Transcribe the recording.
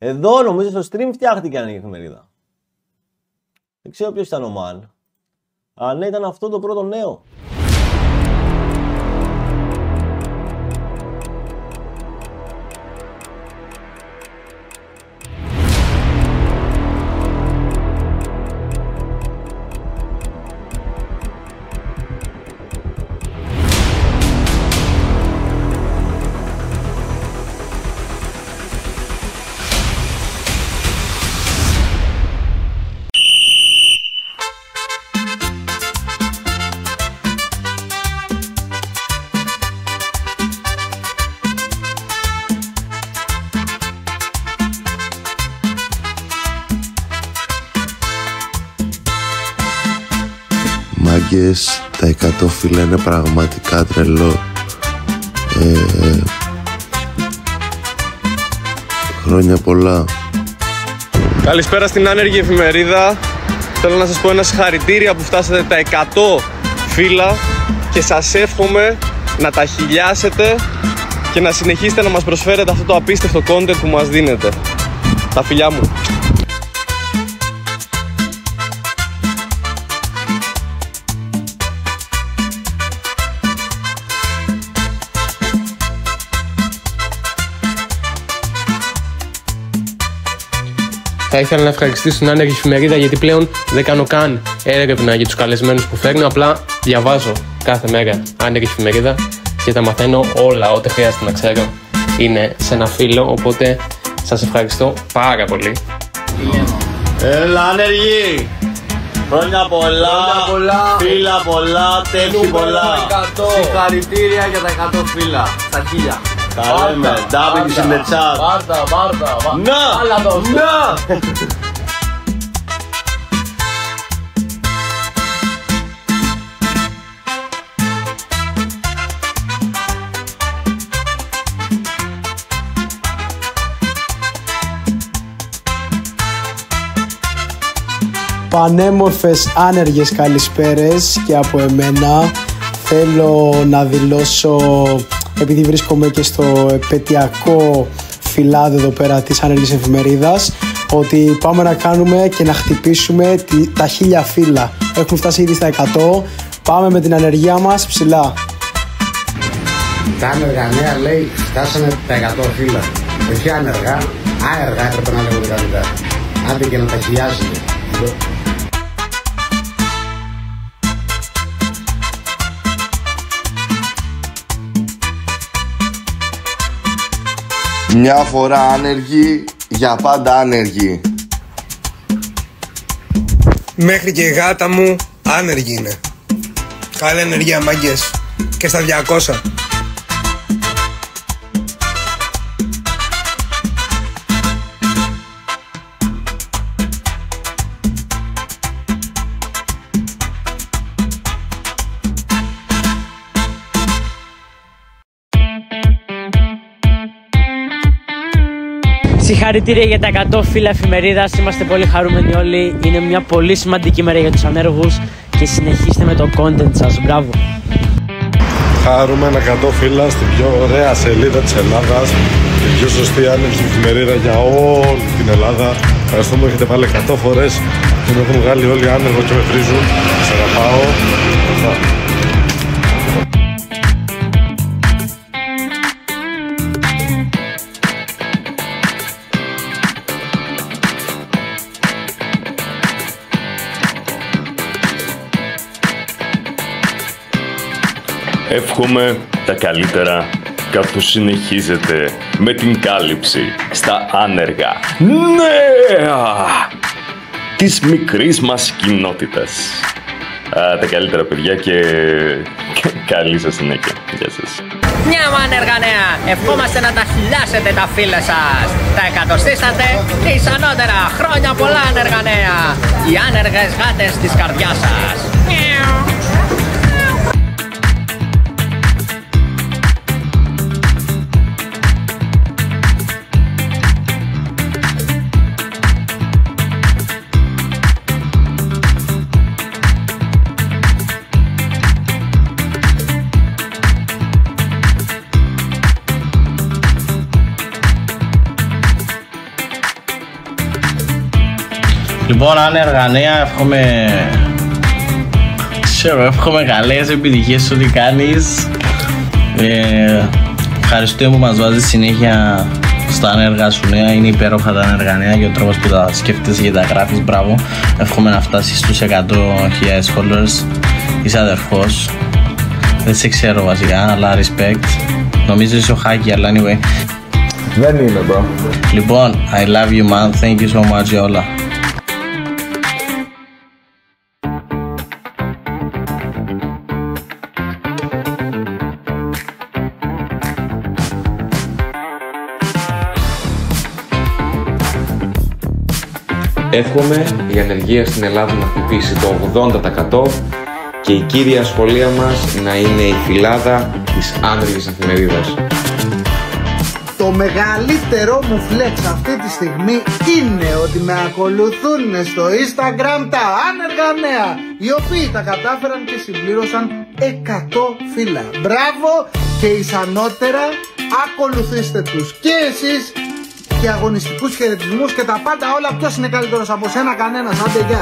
Εδώ νομίζω στο stream φτιάχτηκε η εφημερίδα. Δεν ξέρω ποιος ήταν ο Μαν. Αν ναι, ήταν αυτό το πρώτο νέο. Μάγκες, τα 100 φύλλα είναι πραγματικά τρελό. Χρόνια πολλά. Καλησπέρα στην άνεργη εφημερίδα. Θέλω να σας πω ένα συγχαρητήρια που φτάσατε τα 100 φύλλα και σας εύχομαι να τα χιλιάσετε και να συνεχίσετε να μας προσφέρετε αυτό το απίστευτο content που μας δίνετε. Τα φιλιά μου. Θα ήθελα να ευχαριστήσω την άνεργη εφημερίδα γιατί πλέον δεν κάνω καν έρευνα για τους καλεσμένους που φέρνω. Απλά διαβάζω κάθε μέρα άνεργη εφημερίδα και τα μαθαίνω όλα ό,τι χρειάζεται να ξέρω. Είναι σε ένα φύλλο, οπότε σας ευχαριστώ πάρα πολύ. Έλα άνεργοι! Χρόνια πολλά, φύλλα πολλά, τεύχη πολλά. Συγχαρητήρια για τα 100 φύλλα, στα 1000. Τα λέμε, W in the chat. Μάρτα. Να! Πανέμορφες άνεργες καλησπέρες και από εμένα. Θέλω να δηλώσω, επειδή βρίσκομαι και στο επαιτειακό φυλάδι εδώ πέρα της άνεργης εφημερίδας, ότι πάμε να κάνουμε και να χτυπήσουμε τα 1000 φύλλα. Έχουμε φτάσει ήδη στα 100, πάμε με την ανεργία μας ψηλά. Τα άνεργα νέα λέει φτάσανε τα 100 φύλλα. Όχι άνεργα, άεργα έπρεπε να λέγονται καλύτερα. Άντε και να τα χιλιάζετε. Μια φορά άνεργοι, για πάντα άνεργοι. Μέχρι και η γάτα μου άνεργη είναι. Καλή ενεργεία μάγκες. Και στα 200. Συγχαρητήρια για τα 100 φύλλα εφημερίδας. Είμαστε πολύ χαρούμενοι όλοι. Είναι μια πολύ σημαντική μέρα για τους ανέργους και συνεχίστε με το content σας. Μπράβο. Χαρούμε ένα 100 φύλλα στην πιο ωραία σελίδα της Ελλάδας, την πιο σωστή άνεργη εφημερίδα για όλη την Ελλάδα. Ευχαριστούμε που έχετε βάλει 100 φορές και με έχουν βγάλει όλοι άνεργο και με βρίζουν. Σας αγαπάω. Εύχομαι τα καλύτερα καθώς συνεχίζετε με την κάλυψη στα άνεργα νέα της μικρής μας κοινότητας. Τα καλύτερα παιδιά και καλή σας συνέχεια. Γεια σας. Μια μου άνεργα νέα! Ευχόμαστε να τα χιλιάσετε τα φύλλα σας. Τα εκατοστήσατε εις ανώτερα. Χρόνια πολλά άνεργα νέα. Οι άνεργες γάτες της καρδιάς σας. Λοιπόν, άνεργα νέα, εύχομαι καλές επιτυχίες σε ό,τι κάνεις. Ευχαριστούμε που μας βάζεις συνέχεια στα άνεργα σου νέα. Είναι υπέροχα τα άνεργα νέα και ο τρόπος που τα σκέφτεσαι και τα γράφεις. Μπράβο. Εύχομαι να φτάσεις στους 100.000 followers. Είσαι αδερφός. Δεν σε ξέρω βασικά, αλλά respect. Νομίζω είσαι ο Χάκη, αλλά anyway. Δεν είμαι, bro. Λοιπόν, I love you man. Thank you so much για όλα. Εύχομαι η ανεργία στην Ελλάδα να χτυπήσει το 80% και η κύρια σχολεία μας να είναι η φυλάδα της άνεργης εφημερίδας. Το μεγαλύτερο μου flex αυτή τη στιγμή είναι ότι με ακολουθούν στο Instagram τα άνεργα νέα, οι οποίοι τα κατάφεραν και συμπλήρωσαν 100 φύλλα. Μπράβο και ισανότερα, ακολουθήστε τους και εσείς και αγωνιστικούς χαιρετισμούς και τα πάντα όλα. Ποιος είναι καλύτερος από σένα? Κανένας. Άντε γεια.